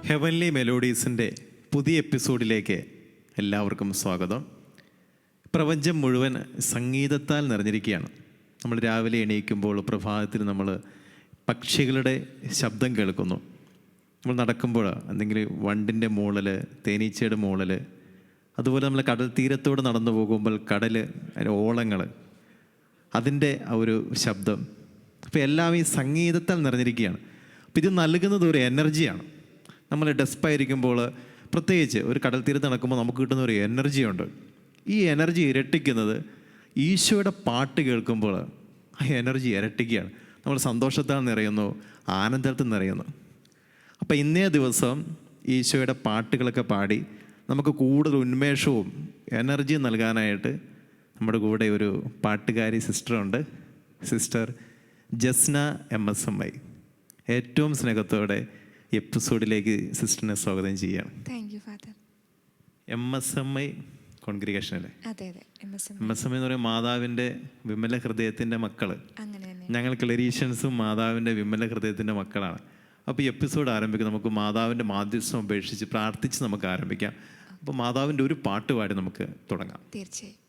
Heavenly മെലോഡീസിൻ്റെ പുതിയ എപ്പിസോഡിലേക്ക് എല്ലാവർക്കും സ്വാഗതം. പ്രപഞ്ചം മുഴുവൻ സംഗീതത്താൽ നിറഞ്ഞിരിക്കുകയാണ്. നമ്മൾ രാവിലെ എണീക്കുമ്പോൾ പ്രഭാതത്തിൽ നമ്മൾ പക്ഷികളുടെ ശബ്ദം കേൾക്കുന്നു. നമ്മൾ നടക്കുമ്പോൾ എന്തെങ്കിലും വണ്ടിൻ്റെ മൂളൽ, തേനീച്ചയുടെ മൂളൽ, അതുപോലെ നമ്മൾ കടൽ തീരത്തോട് നടന്നു പോകുമ്പോൾ കടൽ, അതിൻ്റെ ഓളങ്ങൾ, അതിൻ്റെ ആ ഒരു ശബ്ദം. അപ്പോൾ എല്ലാം ഈ സംഗീതത്താൽ നിറഞ്ഞിരിക്കുകയാണ്. അപ്പോൾ ഇത് നൽകുന്നത് ഒരു എനർജിയാണ്. നമ്മൾ ഡെസ്പായിരിക്കുമ്പോൾ, പ്രത്യേകിച്ച് ഒരു കടൽ തീരത്ത് നടക്കുമ്പോൾ നമുക്ക് കിട്ടുന്ന ഒരു എനർജിയുണ്ട്. ഈ എനർജി ഇരട്ടിക്കുന്നത് ഈശോയുടെ പാട്ട് കേൾക്കുമ്പോൾ ആ എനർജി ഇരട്ടിക്കുകയാണ്. നമ്മൾ സന്തോഷത്താൽ നിറയുന്നു, ആനന്ദത്തിൽ നിറയുന്നു. അപ്പോൾ ഇന്നേ ദിവസം ഈശോയുടെ പാട്ടുകളൊക്കെ പാടി നമുക്ക് കൂടുതൽ ഉന്മേഷവും എനർജിയും നൽകാനായിട്ട് നമ്മുടെ കൂടെ ഒരു പാട്ടുകാരി സിസ്റ്ററുണ്ട്. Sister Jasna MSMI. ഏറ്റവും സ്നേഹത്തോടെ എപ്പിസോഡിലേക്ക് സിസ്റ്ററിനെ സ്വാഗതം ചെയ്യുകയാണ്. Thank you father. MSMI congregation അല്ലേ? അതെ അതെ. MSMI എന്ന് പറയുമ്പോൾ മാതാവിൻ്റെ വിമല ഹൃദയത്തിൻ്റെ മക്കൾ. ഞങ്ങൾ ക്ലരീഷ്യൻസും മാതാവിൻ്റെ വിമല ഹൃദയത്തിൻ്റെ മക്കളാണ്. അപ്പോൾ ഈ എപ്പിസോഡ് ആരംഭിക്കും നമുക്ക് മാതാവിൻ്റെ മാധ്യസ്ഥം ഉപേക്ഷിച്ച് പ്രാർത്ഥിച്ച് നമുക്ക് ആരംഭിക്കാം. അപ്പോൾ മാതാവിൻ്റെ ഒരു പാട്ട് പാടി നമുക്ക് തുടങ്ങാം. തീർച്ചയായും.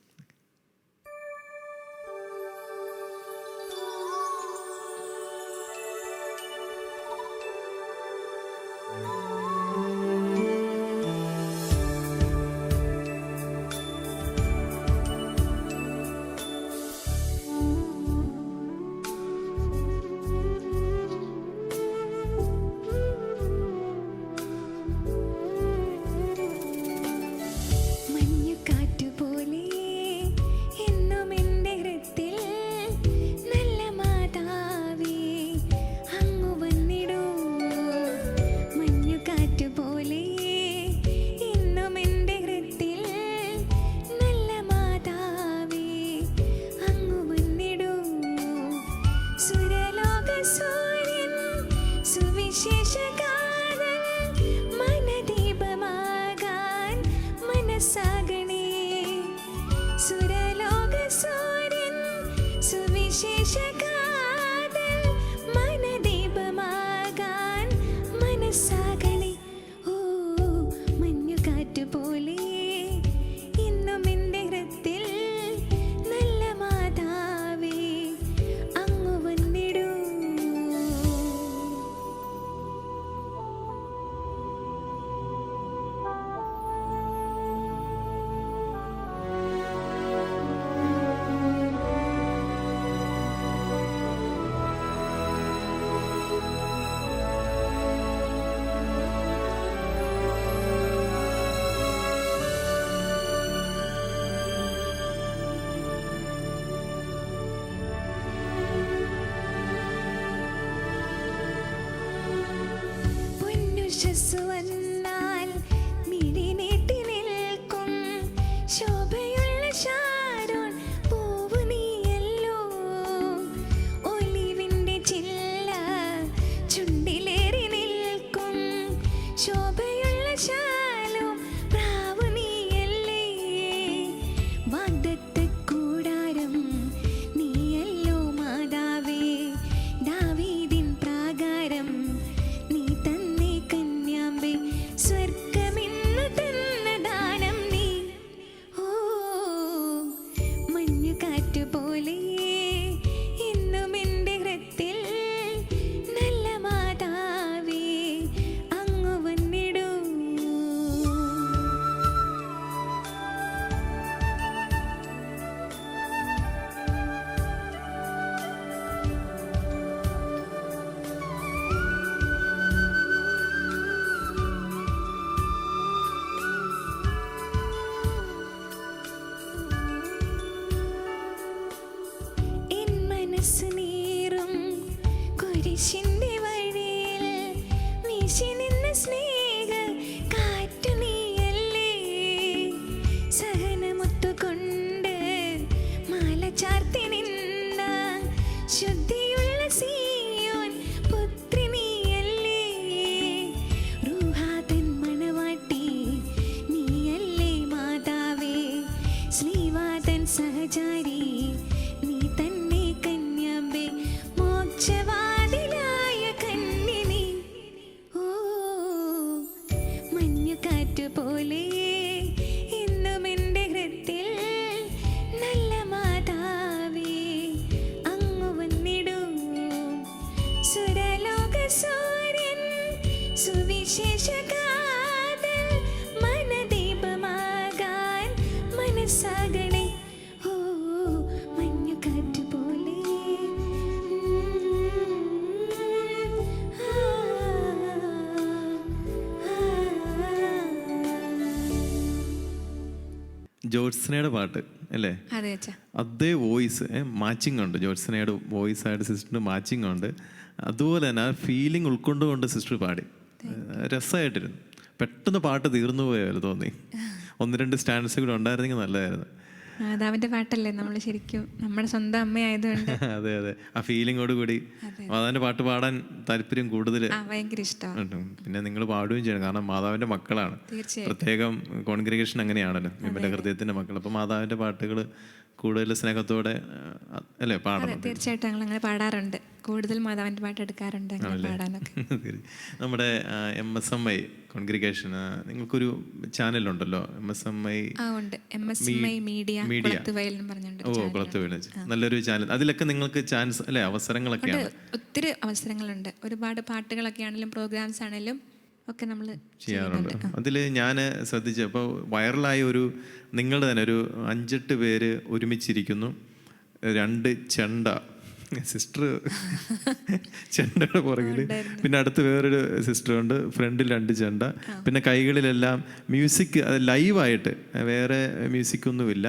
സഹചാരി നീ തന്നെ കന്യാമ്പേ മോക്ഷവാതിലായ കന്നി നീ. ഓ സുവിശേഷകാതൽ മനദീപമാകാൻ മനസ്സാകണേ. ഓ മഞ്ഞുകാറ്റ് പോലെ. ജോത്സനയുടെ പാട്ട് അല്ലേ? അതെ അച്ഛാ. അതേ വോയിസ് മാച്ചിങ് ഉണ്ട്. ജോത്സനയുടെ വോയിസ് ആയിട്ട് സിസ്റ്ററിന് മാച്ചിങ് ഉണ്ട്. അതുപോലെ തന്നെ ആ ഫീലിംഗ് ഉൾക്കൊണ്ടുകൊണ്ട് സിസ്റ്റർ പാടി. രസമായിട്ടിരുന്നു. പെട്ടെന്ന് പാട്ട് തീർന്നു പോയാലും തോന്നി. 1-2 സ്റ്റാൻഡ്സ് കൂടെ ഉണ്ടായിരുന്നെങ്കിൽ നല്ലതായിരുന്നു. മാതാവിന്റെ പാട്ടല്ലേ, നമ്മൾ ശരിക്കും നമ്മുടെ സ്വന്തം അമ്മയായതുകൊണ്ട് അതെ അതെ, ആ ഫീലിങ്ങോട് കൂടി മാതാവിന്റെ പാട്ട് പാടാൻ താല്പര്യം കൂടുതൽ. ഭയങ്കര ഇഷ്ടമാണ്. പിന്നെ നിങ്ങൾ പാടുകയും ചെയ്യണം, കാരണം മാതാവിന്റെ മക്കളാണ്. പ്രത്യേകം കോൺഗ്രിഗേഷൻ അങ്ങനെയാണല്ലോ, നമ്മുടെ ഹൃദയത്തിന്റെ മക്കൾ. അപ്പം മാതാവിന്റെ പാട്ടുകൾ കൂടുതൽ സ്നേഹത്തോടെ അല്ലേ പാടണം. തീർച്ചയായിട്ടും ഞങ്ങൾ അങ്ങനെ പാടാറുണ്ട്. കൂടുതൽ മാതാവിന്റെ പാട്ട് എടുക്കാറുണ്ട് അങ്ങനെ പാടാനൊക്കെ. നമ്മുടെ MSMI കോൺഗ്രിഗേഷൻ, നിങ്ങൾക്കൊരു ചാനലുണ്ടല്ലോ MSMI. മീഡിയ. ഓ, കുളത്തുവയൽ, നല്ലൊരു ചാനൽ. അതിലൊക്കെ നിങ്ങൾക്ക് ചാൻസ് അല്ലേ, അവസരങ്ങളൊക്കെയാണ്. ഒത്തിരി അവസരങ്ങളുണ്ട്. ഒരുപാട് പാട്ടുകളൊക്കെ ആണെങ്കിലും പ്രോഗ്രാംസ് ആണെങ്കിലും ഒക്കെ നമ്മൾ ചെയ്യാറുണ്ട്. അതിൽ ഞാൻ ശ്രദ്ധിച്ചു, അപ്പോൾ വൈറലായ ഒരു നിങ്ങളുടെ തന്നെ ഒരു 5-8 പേര് ഒരുമിച്ചിരിക്കുന്നു, 2 ചെണ്ട, സിസ്റ്റർ ചെണ്ടയുടെ പുറകിൽ, പിന്നെ അടുത്ത് വേറൊരു സിസ്റ്റർ ഉണ്ട്, ഫ്രണ്ടിൽ 2 ചെണ്ട, പിന്നെ കൈകളിലെല്ലാം മ്യൂസിക്. അത് ലൈവായിട്ട്, വേറെ മ്യൂസിക് ഒന്നുമില്ല,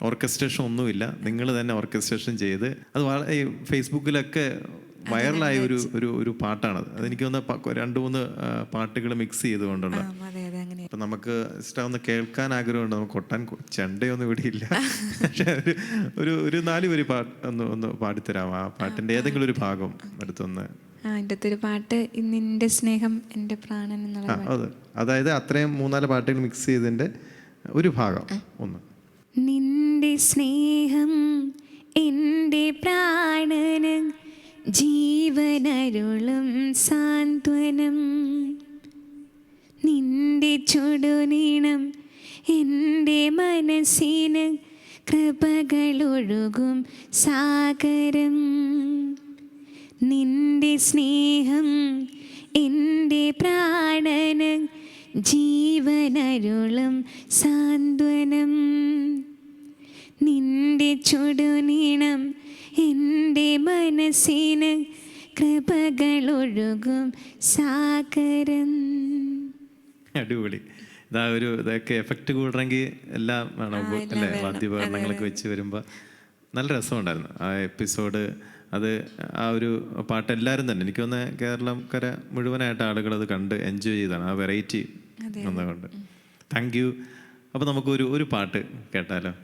ഓർക്കസ്ട്രേഷൻ ഒന്നുമില്ല, നിങ്ങൾ തന്നെ ഓർക്കസ്ട്രേഷൻ ചെയ്ത് അത് വളരെ ഫേസ്ബുക്കിലൊക്കെ വൈറലായ ഒരു പാട്ടാണത്. അതെനിക്ക് തോന്നുന്ന 2-3 പാട്ടുകൾ മിക്സ് ചെയ്തുകൊണ്ടുള്ള. അപ്പം നമുക്ക് ഒന്ന് കേൾക്കാൻ ആഗ്രഹമുണ്ട്. നമുക്ക് കൊട്ടാൻ ചെണ്ടയൊന്നും ഇവിടെ ഇല്ല, പക്ഷെ ഒരു 4 വരി പാട്ട് ഒന്ന് പാടിത്തരാം. ആ പാട്ടിന്റെ ഏതെങ്കിലും ഒരു ഭാഗം എടുത്തൊന്ന്. അതിൻ്റെ ഒരു പാട്ട്, നിന്റെ സ്നേഹം എൻ്റെ പ്രാണൻ എന്നുള്ള. അതായത് അത്രയും 3-4 പാട്ടുകൾ മിക്സ് ചെയ്തതിന്റെ ഒരു ഭാഗം ഒന്ന്. നിന്റെ സ്നേഹം എൻ്റെ പ്രാണന് ജീവനരുളും സാന്ത്വനം. നിന്റെ ചുടുനീണം എൻ്റെ മനസ്സിന് കൃപകളൊഴുകും സാഗരം. നിന്റെ സ്നേഹം എൻ്റെ പ്രാണന് ജീവനരുളും സാന്ത്വനം. നിന്റെ ചുടുനീണം എൻ്റെ മനസ്സിന് കൃപകളൊഴുകും സാഗരം. അടിപൊളി. ഇതൊക്കെ എഫക്റ്റ് കൂടണമെങ്കിൽ എല്ലാം വേണം അല്ലേ, വാദ്യോപകരണങ്ങളൊക്കെ വെച്ച് വരുമ്പോൾ നല്ല രസമുണ്ടായിരുന്നു ആ എപ്പിസോഡ്. അത് ആ ഒരു പാട്ട് എല്ലാവരും തന്നെ, എനിക്ക് തോന്നുന്നത് കേരളക്കര മുഴുവനായിട്ട് ആളുകൾ അത് കണ്ട് എൻജോയ് ചെയ്താണ്, ആ വെറൈറ്റി വന്നതുകൊണ്ട്. Thank you. അപ്പോൾ നമുക്കൊരു പാട്ട് കേട്ടാലോ?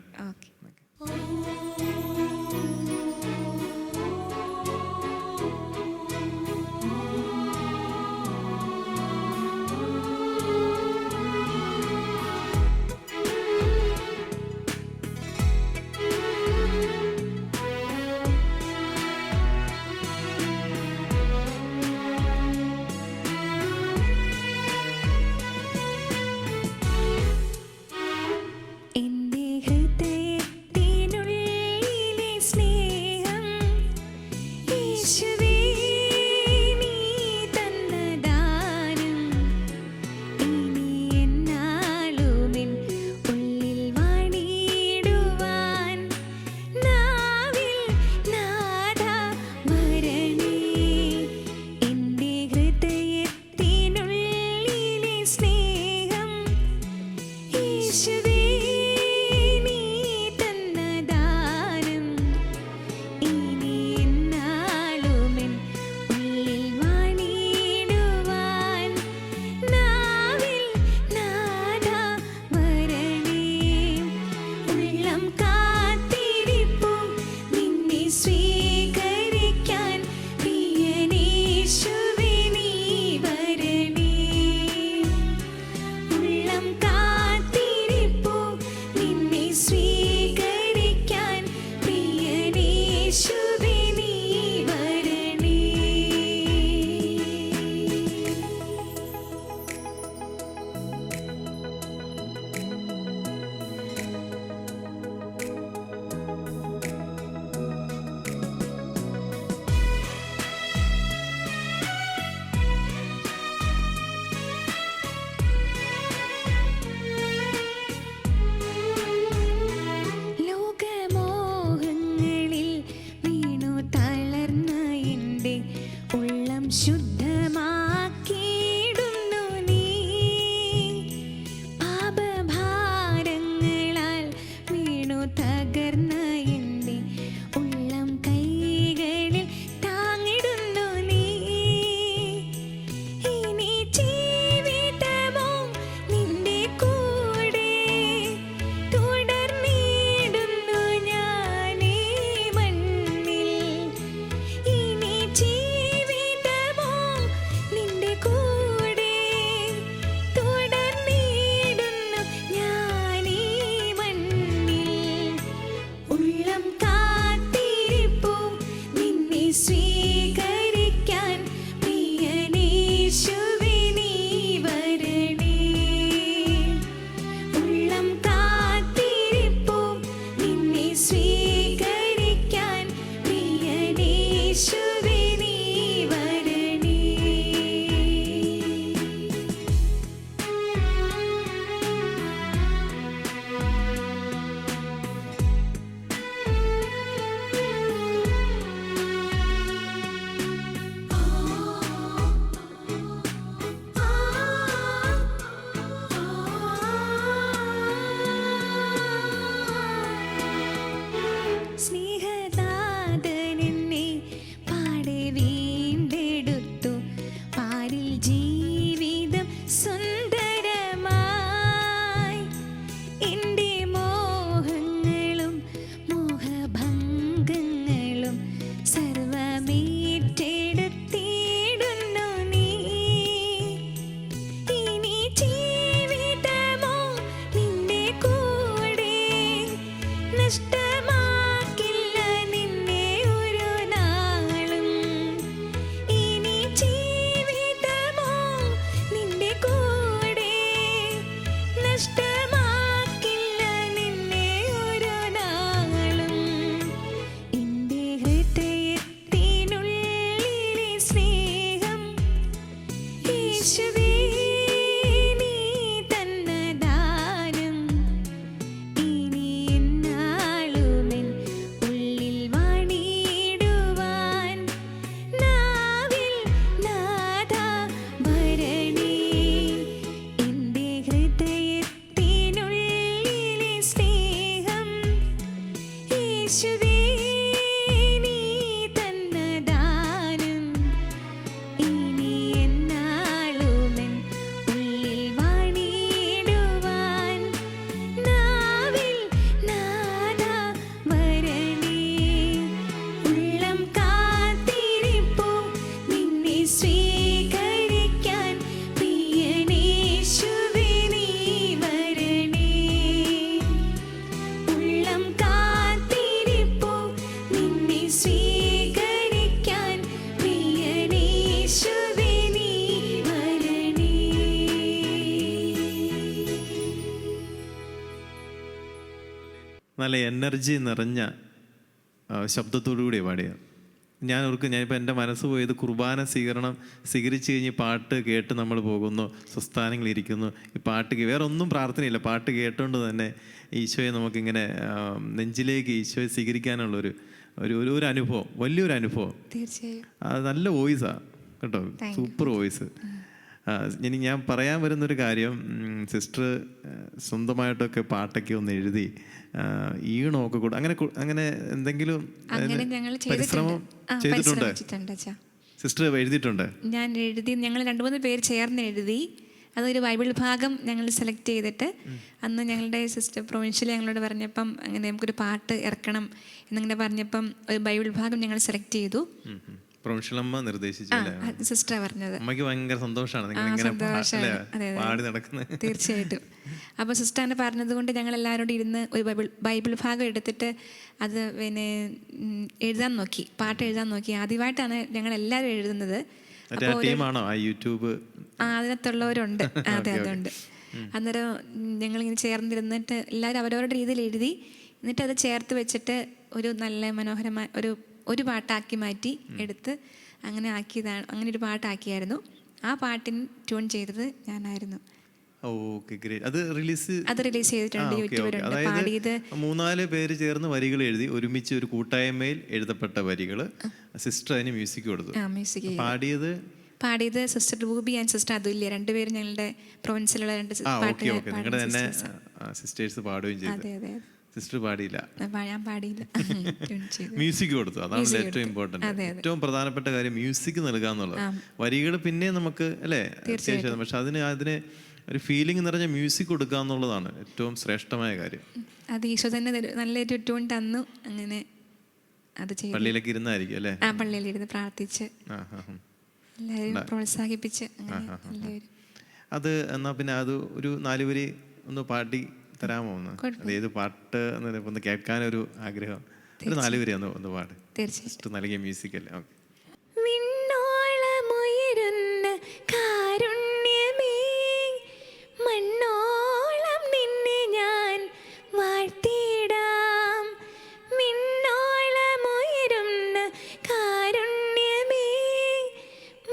എൻ്റെ ഹൃദയ ജീവിതം സുന്ദരമായി എൻ്റെ മോഹങ്ങളും മോഹഭംഗങ്ങളും സർവമേറ്റെടുത്തിടുന്നു നീ. ഇനി ജീവിതമോ നിന്റെ കൂടെ നഷ്ടമാക്കില്ല നിന്നെ ഒരു നാളും. ഇനി ജീവിതമോ നിന്റെ കൂടെ നഷ്ടമാക്കില്ല നിന്നെ ഒരു നാളും. എൻ്റെ ഹൃദയത്തിനുള്ളിലെ സ്നേഹം യേശുവേ നീ തന്ന ദാനം ഇനി എന്നാളുമെൻ ഉള്ളിൽ വാണിടുവാൻ നാവിൽ നാദാ ഭരണി. എൻ്റെ ഹൃദയത്തിനുള്ളിലെ സ്നേഹം യേശുവേ നീ തന്ന ദാനം ഇനി എന്നാളുമെൻ ഉള്ളിൽ വാണിടുവാൻ നാവിൽ നാദാ ഭരണി. ഉള്ളം കാത്തിരിപ്പൂ നിന്നെ സ്വീകരിക്കാൻ പ്രിയനേശുവേ നീ വരണേ. ഉള്ളം കാത്തിരിപ്പൂ നിന്നെ സ്വീകരിക്കാൻ പ്രിയനേശുവേ നീ വരണേ. നല്ല എനർജി നിറഞ്ഞ ശബ്ദത്തോടുകൂടി പാടിയത്. ഞാനിപ്പോൾ എൻ്റെ മനസ്സ് പോയത് കുർബാന സ്വീകരിച്ച് കഴിഞ്ഞ് പാട്ട് കേട്ട് നമ്മൾ പോകുന്നു, സ്വസ്ഥാനങ്ങളിരിക്കുന്നു. ഈ പാട്ട് വേറെ ഒന്നും പ്രാർത്ഥനയില്ല, പാട്ട് കേട്ടുകൊണ്ട് തന്നെ ഈശോയെ നമുക്കിങ്ങനെ നെഞ്ചിലേക്ക് ഈശോയെ സ്വീകരിക്കാനുള്ളൊരു ഒരു അനുഭവം, വലിയൊരു അനുഭവം. തീർച്ചയായും അത് നല്ല വോയിസാണ് കേട്ടോ, സൂപ്പർ വോയിസ്. ഇനി ഞാൻ പറയാൻ വരുന്നൊരു കാര്യം, സിസ്റ്റർ സ്വന്തമായിട്ടൊക്കെ പാട്ടൊക്കെ ഒന്ന് എഴുതി ഈണമൊക്കെ കൂടെ അങ്ങനെ എന്തെങ്കിലും അങ്ങനെ ഞങ്ങൾ പരിശ്രമം ചെയ്തിട്ടുണ്ട്? സിസ്റ്റർ എഴുതിയിട്ടുണ്ട്? ഞാൻ എഴുതി, ഞങ്ങൾ 2-3 പേര് ചേർന്ന് എഴുതി. അതൊരു ബൈബിൾ ഭാഗം ഞങ്ങൾ സെലക്ട് ചെയ്തിട്ട് അന്ന് ഞങ്ങളുടെ സിസ്റ്റർ പ്രൊവിൻഷ്യൽ ഞങ്ങളോട് പറഞ്ഞപ്പം അങ്ങനെ നമുക്കൊരു പാട്ട് ഇറക്കണം എന്നിങ്ങനെ പറഞ്ഞപ്പം ഒരു ബൈബിൾ ഭാഗം ഞങ്ങൾ സെലക്ട് ചെയ്തു. പ്രൊവിൻഷ്യലമ്മ നിർദ്ദേശിച്ചു, സിസ്റ്റർ പറഞ്ഞത്. അമ്മയ്ക്ക് ഭയങ്കര സന്തോഷമാണ് നിങ്ങൾ ഇങ്ങനെ പാടി നടക്കുന്നത്. തീർച്ചയായിട്ടും. അപ്പോൾ സിസ്റ്ററിനെ പറഞ്ഞത് കൊണ്ട് ഞങ്ങൾ എല്ലാവരോടും ഇരുന്ന് ഒരു ബൈബിൾ ഭാഗം എടുത്തിട്ട് അത് പിന്നെ എഴുതാൻ നോക്കി, പാട്ട് എഴുതാൻ നോക്കി. ആദ്യമായിട്ടാണ് ഞങ്ങൾ എല്ലാവരും എഴുതുന്നത്. ടീമാണോ യൂട്യൂബ്? അതിനകത്തുള്ളവരുണ്ട്, അതെ അതുണ്ട്. അന്നേരം ഞങ്ങളിങ്ങനെ ചേർന്നിരുന്നിട്ട് എല്ലാവരും അവരവരുടെ രീതിയിൽ എഴുതി, എന്നിട്ട് അത് ചേർത്ത് വെച്ചിട്ട് ഒരു നല്ല മനോഹരമായ ഒരു പാട്ടാക്കി മാറ്റി എടുത്ത് അങ്ങനെ ആക്കിയതാണ്. അങ്ങനെ ഒരു പാട്ടാക്കിയായിരുന്നു. ആ പാട്ടിന് ട്യൂൺ ചെയ്തത് ഞാനായിരുന്നു. അത് റിലീസ് ചെയ്തിട്ടുണ്ട്, യൂട്യൂബിലുണ്ട്. പാടിയത് 3-4 പേര് ചേർന്ന് വരികൾ എഴുതി ഒരുമിച്ച് ഒരു കൂട്ടായ്മയിൽ എഴുതപ്പെട്ട വരികൾ. സിസ്റ്റർ അതിന് മ്യൂസിക് കൊടുത്തു. പാടിയത് സിസ്റ്റർ റൂബി ആൻഡ് സിസ്റ്റർ അതുല്യ, 2 പേരും ഞങ്ങളുടെ പ്രൊവിൻസിലുള്ള 2 നിങ്ങളുടെ തന്നെ സിസ്റ്റേഴ്സ് പാടുകയും ചെയ്തു. സിസ്റ്റർ പാടിയില്ല, ഞാൻ പാടിയില്ല, മ്യൂസിക് കൊടുത്തു. അതാണ് ഏറ്റവും ഇമ്പോർട്ടൻറ്റ്, ഏറ്റവും പ്രധാനപ്പെട്ട കാര്യം മ്യൂസിക് നൽകുക എന്നുള്ളത്. വരികൾ പിന്നെ നമുക്ക് അല്ലേ അത്യാവശ്യം, പക്ഷെ അതിന് ഒരു ഫീലിംഗ് നിറഞ്ഞ മ്യൂസിക് കൊടുക്കുക എന്നുള്ളതാണ് ഏറ്റവും ശ്രേഷ്ഠമായ കാര്യം. അത് ഈശോ തന്നെ നല്ലൊരു ട്യൂൺ തന്നു. അങ്ങനെ അത് ചെയ്തു. പള്ളിയിലൊക്കെ ഇരുന്നായിരിക്കും അല്ലേ? ആ, പള്ളിയിലിരുന്ന് പ്രാർത്ഥിച്ച് എല്ലാവരും പ്രോത്സാഹിപ്പിച്ച് അത്. എന്നാ പിന്നെ അത് ഒരു 4 വരി ഒന്ന് പാടി തരാമോ? ഏത് പാട്ട് ഒന്ന് കേൾക്കാനൊരു ആഗ്രഹം. ഒരു 4 വരി ഒന്ന് പാട്. തീർച്ചയായിട്ടും. നൽകിയ മ്യൂസിക് അല്ലേ? ഓക്കെ. വിണ്ണോളമുയരുന്ന കാരുണ്യമേ, മണ്ണോളം നിന്നെ ഞാൻ വാഴ്ത്തിടാം. വിണ്ണോളമുയരുന്ന കാരുണ്യമേ,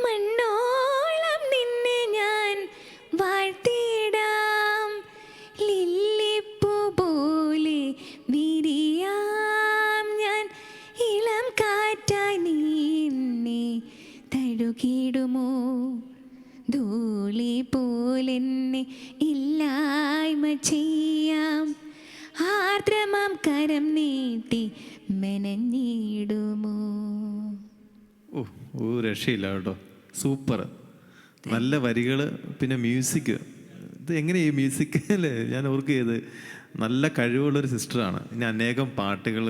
മണ്ണോളം നിന്നെ ഞാൻ വാഴ്ത്തിടാം. ലില്ലിപ്പൂ പോലെ വിരിയാം ഞാൻ, ഇളം കാറ്റായി നീ എന്നെ തഴുകിടുമോ? ധൂളി പോലെന്നെ ഇല്ലായ്മ ചെയ്യാം, ആർദ്രമാം കരം നീട്ടി മെനഞ്ഞിടുമോ? രക്ഷയില്ല കേട്ടോ, സൂപ്പർ. നല്ല വരികൾ, പിന്നെ മ്യൂസിക്. ഇത് എങ്ങനെ ഈ മ്യൂസിക് അല്ലേ, ഞാൻ ഓർക്കുകയത് നല്ല കഴിവുള്ളൊരു സിസ്റ്ററാണ്. ഇനി അനേകം പാട്ടുകൾ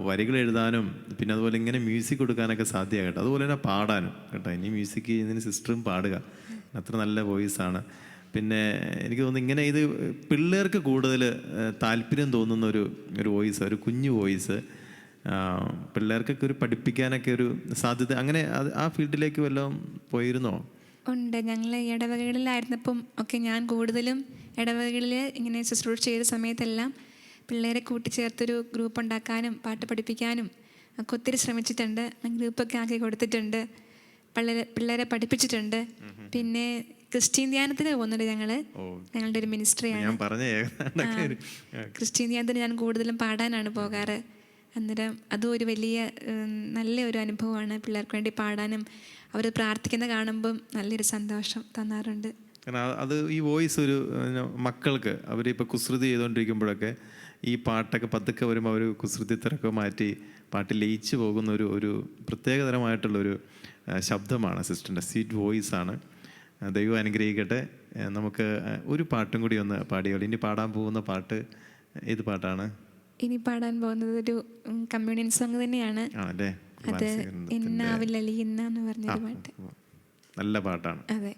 വരികൾ എഴുതാനും പിന്നെ അതുപോലെ ഇങ്ങനെ മ്യൂസിക് കൊടുക്കാനൊക്കെ സാധ്യമാണ് കേട്ടോ. അതുപോലെ തന്നെ പാടാനും കേട്ടോ. ഇനി മ്യൂസിക് ചെയ്യുന്നതിന് സിസ്റ്ററും പാടുക, അത്ര നല്ല വോയിസാണ്. പിന്നെ എനിക്ക് തോന്നുന്നു ഇങ്ങനെ ഇത് പിള്ളേർക്ക് കൂടുതൽ താല്പര്യം തോന്നുന്ന ഒരു വോയിസ്, ഒരു കുഞ്ഞു വോയിസ്. പിള്ളേർക്കൊക്കെ ഒരു പഠിപ്പിക്കാനൊക്കെ ഒരു സാധ്യത, അങ്ങനെ ആ ഫീൽഡിലേക്ക് വല്ലതും പോയിരുന്നോ? ഉണ്ട്. ഞങ്ങൾ ഇടവകകളിലായിരുന്നപ്പം ഒക്കെ ഞാൻ കൂടുതലും ഇടവകകളിൽ ഇങ്ങനെ ശുശ്രൂഷ ചെയ്ത സമയത്തെല്ലാം പിള്ളേരെ കൂട്ടിച്ചേർത്തൊരു ഗ്രൂപ്പ് ഉണ്ടാക്കാനും പാട്ട് പഠിപ്പിക്കാനും ഒക്കെ ഒത്തിരി ശ്രമിച്ചിട്ടുണ്ട്. ഗ്രൂപ്പൊക്കെ ആക്കി കൊടുത്തിട്ടുണ്ട്, പിള്ളേരെ പഠിപ്പിച്ചിട്ടുണ്ട്. പിന്നെ ക്രിസ്ത്യൻ ധ്യാനത്തിന് പോകുന്നുണ്ട് ഞങ്ങളുടെ ഒരു മിനിസ്ട്രിയാണ്. ക്രിസ്ത്യൻ ധ്യാനത്തിന് ഞാൻ കൂടുതലും പാടാനാണ് പോകാറ്. അന്നേരം അതും ഒരു വലിയ നല്ലൊരു അനുഭവമാണ്. പിള്ളേർക്ക് വേണ്ടി പാടാനും അവർ പ്രാർത്ഥിക്കുന്ന കാണുമ്പം നല്ലൊരു സന്തോഷം തന്നാറുണ്ട്. കാരണം അത് ഈ വോയിസ് ഒരു മക്കൾക്ക് അവരിപ്പോൾ കുസൃതി ചെയ്തുകൊണ്ടിരിക്കുമ്പോഴൊക്കെ ഈ പാട്ടൊക്കെ പതുക്കെ വരുമ്പോൾ അവർ കുസൃതിത്തരൊക്കെ മാറ്റി പാട്ടിൽ ലയിച്ചു പോകുന്ന ഒരു പ്രത്യേകതരമായിട്ടുള്ളൊരു ശബ്ദമാണ് സിസ്റ്ററിൻ്റെ. സ്വീറ്റ് വോയിസാണ്. ദൈവം അനുഗ്രഹിക്കട്ടെ. നമുക്ക് ഒരു പാട്ടും കൂടി ഒന്ന് പാടിയോളൂ. ഇനി പാടാൻ പോകുന്ന പാട്ട് ഏത് പാട്ടാണ്? ഇനി പാടാൻ പോകുന്നത് ഒരു കമ്മ്യൂണിയൻ സോങ് തന്നെയാണ്. അത് എന്നാവില്ലലിയുന്ന എന്ന് പറഞ്ഞൊരു പാട്ട്. നല്ല പാട്ടാണ്. അതെ.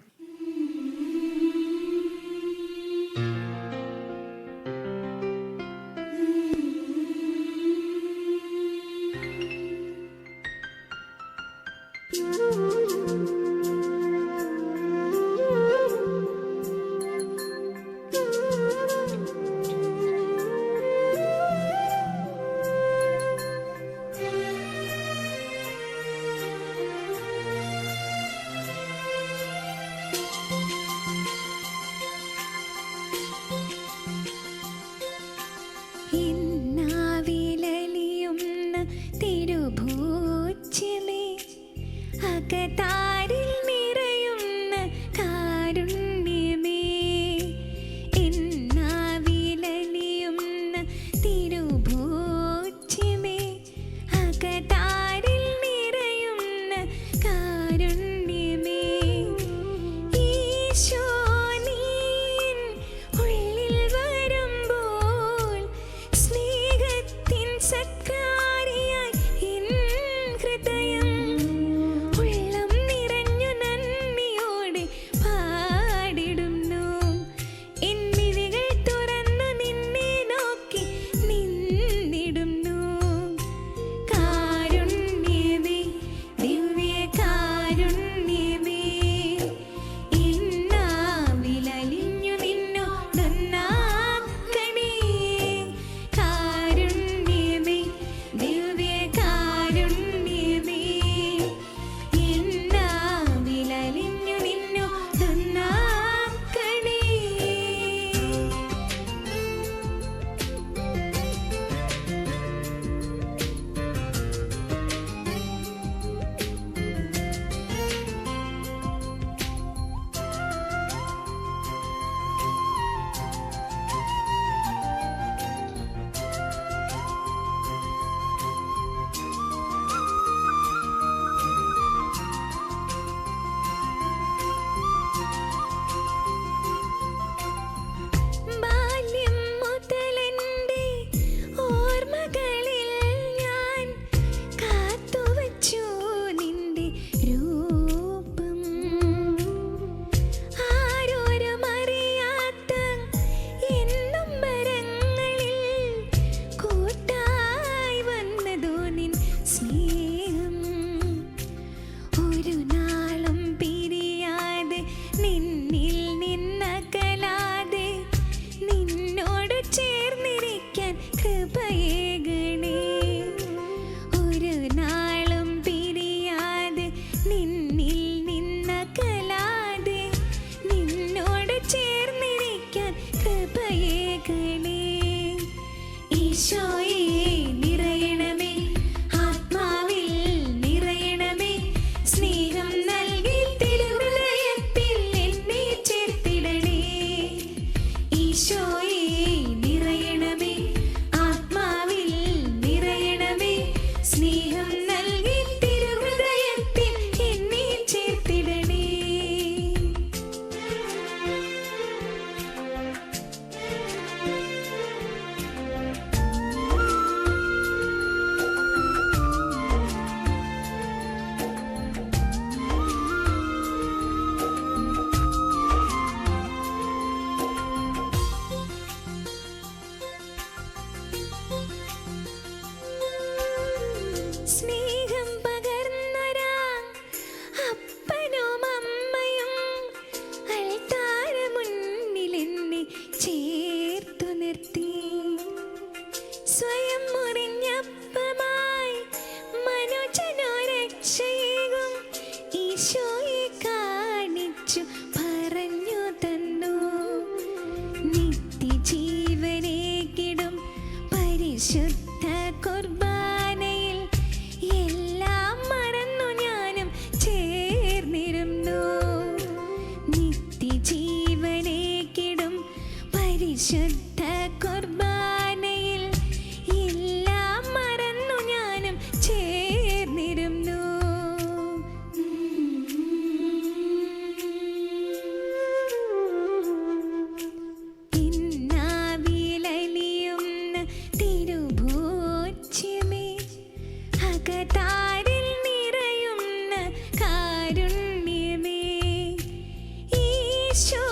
ഈശോ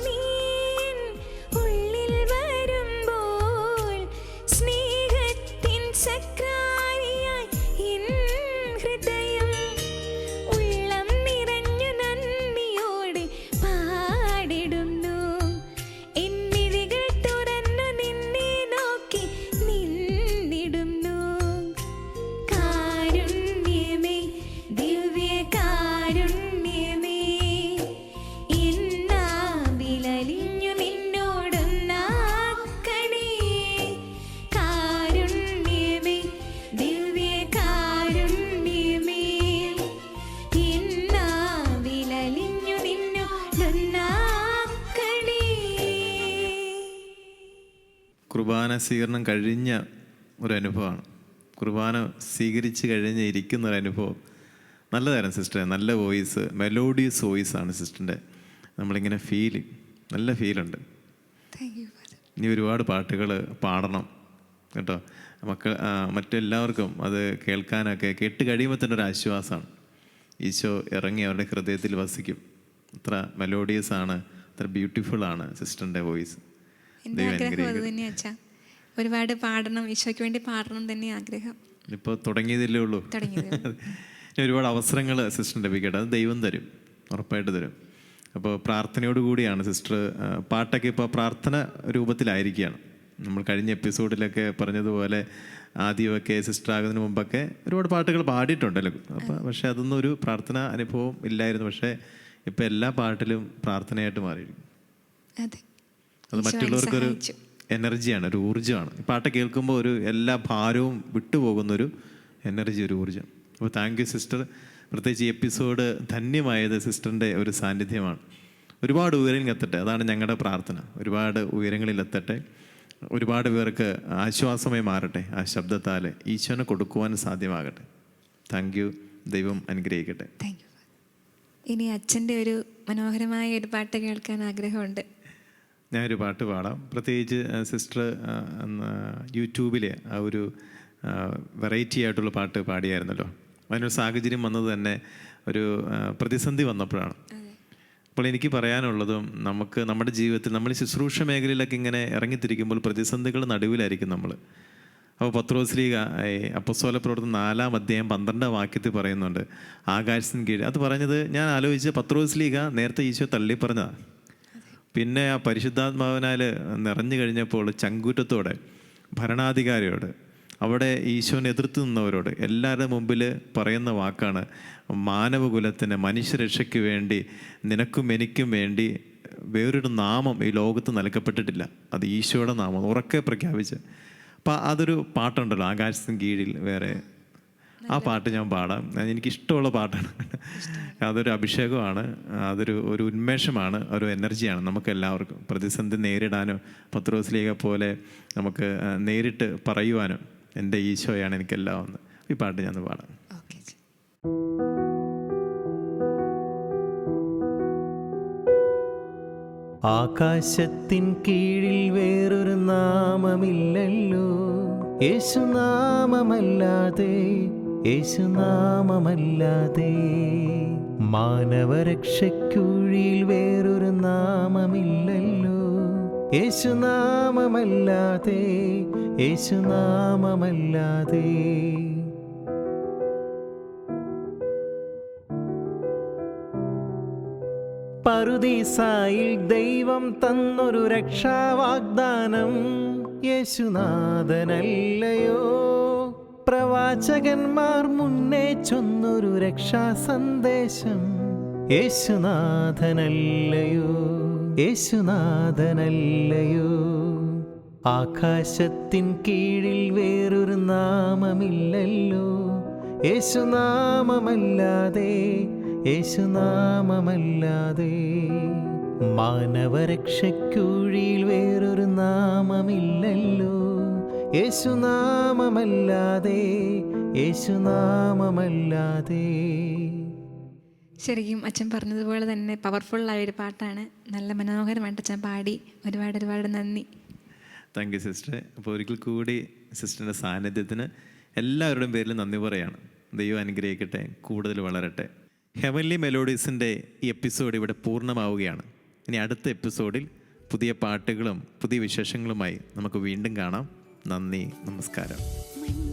നീ ഉള്ളിൽ വരുമ്പോൾ സ്നേഹത്തിൻ സക്രാരിയായി എൻ ഹൃദയം ഉള്ളം നിറഞ്ഞു നന്ദിയോടെ പാടിടുന്നു. എന്നിഴികൾ തുറന്നു നിന്നെ നോക്കി നിന്നിടുന്നു. കാരുണ്യമേ ദിവ്യ കാരുണ്യമേ എന്നാവിലലിഞ്ഞു നിന്നോടൊന്നാക്കണേ. കാരുണ്യമേ ദിവ്യ കാരുണ്യമേ എന്നാവിലലിഞ്ഞു നിന്നോടൊന്നാക്കണേ. കുർബാന സ്വീകരണം കഴിഞ്ഞ ഒരു അനുഭവമാണ്. കുർബാന സ്വീകരിച്ച് കഴിഞ്ഞ് ഇരിക്കുന്ന ഒരു അനുഭവം നല്ലതായിരുന്നു സിസ്റ്ററെ. നല്ല വോയിസ്, മെലോഡിയസ് വോയിസാണ് സിസ്റ്ററിൻ്റെ. നമ്മളിങ്ങനെ നല്ല ഫീലുണ്ട്. Thank you father. ഇനി ഒരുപാട് പാട്ടുകൾ പാടണം കേട്ടോ. മറ്റെല്ലാവർക്കും അത് കേൾക്കാനൊക്കെ കേട്ട് കഴിയുമ്പോൾ തന്നെ ഒരു ആശ്വാസമാണ്. ഈശോ ഇറങ്ങി അവരുടെ ഹൃദയത്തിൽ വസിക്കും. അത്ര മെലോഡിയസ് ആണ്, അത്ര ബ്യൂട്ടിഫുൾ ആണ് സിസ്റ്ററിൻ്റെ വോയിസ്. എൻ്റെ ആഗ്രഹം അത് തന്നെയാ അച്ഛാ. ഒരുപാട് പാടണം, ഈശോയ്ക്ക് വേണ്ടി പാടണം തന്നെ ആഗ്രഹം. ഇപ്പോൾ തുടങ്ങിയതല്ലേ ഉള്ളൂ. തുടങ്ങിയത് ഇനി ഒരുപാട് അവസരങ്ങൾ സിസ്റ്റർ ലഭിക്കട്ടെ. അത് ദൈവം തരും, ഉറപ്പായിട്ട് തരും. അപ്പോൾ പ്രാർത്ഥനയോട് കൂടിയാണ് സിസ്റ്റർ പാട്ടൊക്കെ ഇപ്പോൾ പ്രാർത്ഥന രൂപത്തിലായിരിക്കുകയാണ്. നമ്മൾ കഴിഞ്ഞ എപ്പിസോഡിലൊക്കെ പറഞ്ഞതുപോലെ ആദ്യമൊക്കെ സിസ്റ്റർ ആകുന്നതിന് മുമ്പൊക്കെ ഒരുപാട് പാട്ടുകൾ പാടിയിട്ടുണ്ടല്ലോ. പക്ഷേ അതൊന്നും ഒരു പ്രാർത്ഥന അനുഭവം ഇല്ലായിരുന്നു. പക്ഷേ ഇപ്പോൾ എല്ലാ പാട്ടിലും പ്രാർത്ഥനയായിട്ട് മാറിയിരിക്കും. അതെ, അത് മറ്റുള്ളവർക്കൊരു എനർജിയാണ്, ഒരു ഊർജ്ജമാണ്. പാട്ട് കേൾക്കുമ്പോൾ ഒരു എല്ലാ ഭാരവും വിട്ടുപോകുന്നൊരു എനർജി, ഒരു ഊർജ്ജം. അപ്പോൾ താങ്ക് യു സിസ്റ്റർ. പ്രത്യേകിച്ച് ഈ എപ്പിസോഡ് ധന്യമായത് സിസ്റ്ററിൻ്റെ ഒരു സാന്നിധ്യമാണ്. ഒരുപാട് ഉയരങ്ങളിലെത്തട്ടെ, അതാണ് ഞങ്ങളുടെ പ്രാർത്ഥന. ഒരുപാട് ഉയരങ്ങളിലെത്തട്ടെ, ഒരുപാട് പേർക്ക് ആശ്വാസമായി മാറട്ടെ. ആ ശബ്ദത്താൽ ഈശോനെ കൊടുക്കുവാൻ സാധ്യമാകട്ടെ. Thank you. ദൈവം അനുഗ്രഹിക്കട്ടെ. Thank you. ഇനി അച്ഛൻ്റെ ഒരു മനോഹരമായ ഒരു പാട്ട് കേൾക്കാൻ ആഗ്രഹമുണ്ട്. ഞാനൊരു പാട്ട് പാടാം. പ്രത്യേകിച്ച് സിസ്റ്റർ യൂട്യൂബിൽ ആ ഒരു വെറൈറ്റി ആയിട്ടുള്ള പാട്ട് പാടിയായിരുന്നല്ലോ. അതിനൊരു സാഹചര്യം വന്നത് തന്നെ ഒരു പ്രതിസന്ധി വന്നപ്പോഴാണ്. അപ്പോൾ എനിക്ക് പറയാനുള്ളതും, നമുക്ക് നമ്മുടെ ജീവിതത്തിൽ നമ്മൾ ശുശ്രൂഷ മേഖലയിലൊക്കെ ഇങ്ങനെ ഇറങ്ങിത്തിരിക്കുമ്പോൾ പ്രതിസന്ധികൾ നടുവിലായിരിക്കും നമ്മൾ. അപ്പോൾ പത്രോസ്ലീഹ അപ്പോസ്തല പ്രവർത്തനം 4-ാം അധ്യായം 12-ാം വാക്യത്തിൽ പറയുന്നുണ്ട്, ആകാശത്തിന് കീഴിൽ. അത് പറഞ്ഞത് ഞാൻ ആലോചിച്ച്, പത്രോസ്ലീഹ നേരത്തെ ഈശോ തള്ളി പറഞ്ഞതാണ്. പിന്നെ ആ പരിശുദ്ധാത്മാവിനാൽ നിറഞ്ഞു കഴിഞ്ഞപ്പോൾ ചങ്കൂറ്റത്തോടെ ഭരണാധികാരിയോട്, അവിടെ ഈശോനെ എതിർത്ത് നിന്നവരോട് എല്ലാവരുടെ മുമ്പിൽ പറയുന്ന വാക്കാണ്, മാനവകുലത്തിന് മനുഷ്യരക്ഷയ്ക്ക് വേണ്ടി നിനക്കും എനിക്കും വേണ്ടി വേറൊരു നാമം ഈ ലോകത്ത് നൽകപ്പെട്ടിട്ടില്ല, അത് ഈശോയുടെ നാമം ഉറക്കെ പ്രഖ്യാപിച്ച്. അപ്പം അതൊരു പാട്ടുണ്ടല്ലോ, ആകാശത്തിന് കീഴിൽ വേറെ. ആ പാട്ട് ഞാൻ പാടാം. എനിക്കിഷ്ടമുള്ള പാട്ടാണ്. അതൊരു അഭിഷേകമാണ്, ഒരു ഉന്മേഷമാണ്, ഒരു എനർജിയാണ് നമുക്ക് എല്ലാവർക്കും. പ്രതിസന്ധി നേരിടാനോ പത്രോസ്ലീഹ പോലെ നമുക്ക് നേരിട്ട് പറയുവാനും എൻ്റെ ഈശോയാണ് എനിക്കെല്ലാം ഒന്ന്. ഈ പാട്ട് ഞാൻ പാടാം. ആകാശത്തിൻ കീഴിൽ വേറൊരു നാമമില്ലല്ലോ, യേശുനാമമല്ലാതെ, യേശുനാമമല്ലാതെ. മാനവരക്ഷയ്ക്കുഴിയിൽ വേറൊരു നാമമില്ലല്ലോ, യേശുനാമമല്ലാതെ, യേശുനാമമല്ലാതെ. പറുദീസായിൽ ദൈവം തന്നൊരു രക്ഷാവാഗ്ദാനം യേശുനാഥനല്ലയോ. പ്രവാചകന്മാർ മുന്നേ ചൊന്നൊരു രക്ഷാ സന്ദേശം യേശുനാഥനല്ലയോ, യേശുനാഥനല്ലയോ. ആകാശത്തിൻ കീഴിൽ വേറൊരു നാമമില്ലല്ലോ, യേശുനാമമല്ലാതെ, യേശുനാമമല്ലാതെ. മാനവരക്ഷയ്ക്കുഴിയിൽ വേറൊരു നാമമില്ലല്ലോ, യേശുനാമമല്ലാതെ, യേശുനാമമല്ലാതെ. ശരിക്കും അച്ഛൻ പറഞ്ഞതുപോലെ തന്നെ പവർഫുള്ളായൊരു പാട്ടാണ്. നല്ല മനോഹരമായിട്ട് അച്ഛൻ പാടി. ഒരുപാട് നന്ദി. Thank you sister. അപ്പോൾ ഒരിക്കൽ കൂടി സിസ്റ്ററിൻ്റെ സാന്നിധ്യത്തിന് എല്ലാവരുടെയും പേരിൽ നന്ദി പറയാണ്. ദൈവം അനുഗ്രഹിക്കട്ടെ, കൂടുതൽ വളരട്ടെ. ഹെവൻലി മെലോഡീസിൻ്റെ ഈ എപ്പിസോഡ് ഇവിടെ പൂർണ്ണമാവുകയാണ്. ഇനി അടുത്ത എപ്പിസോഡിൽ പുതിയ പാട്ടുകളും പുതിയ വിശേഷങ്ങളുമായി നമുക്ക് വീണ്ടും കാണാം. നന്ദി, നമസ്കാരം. മഞ്ഞ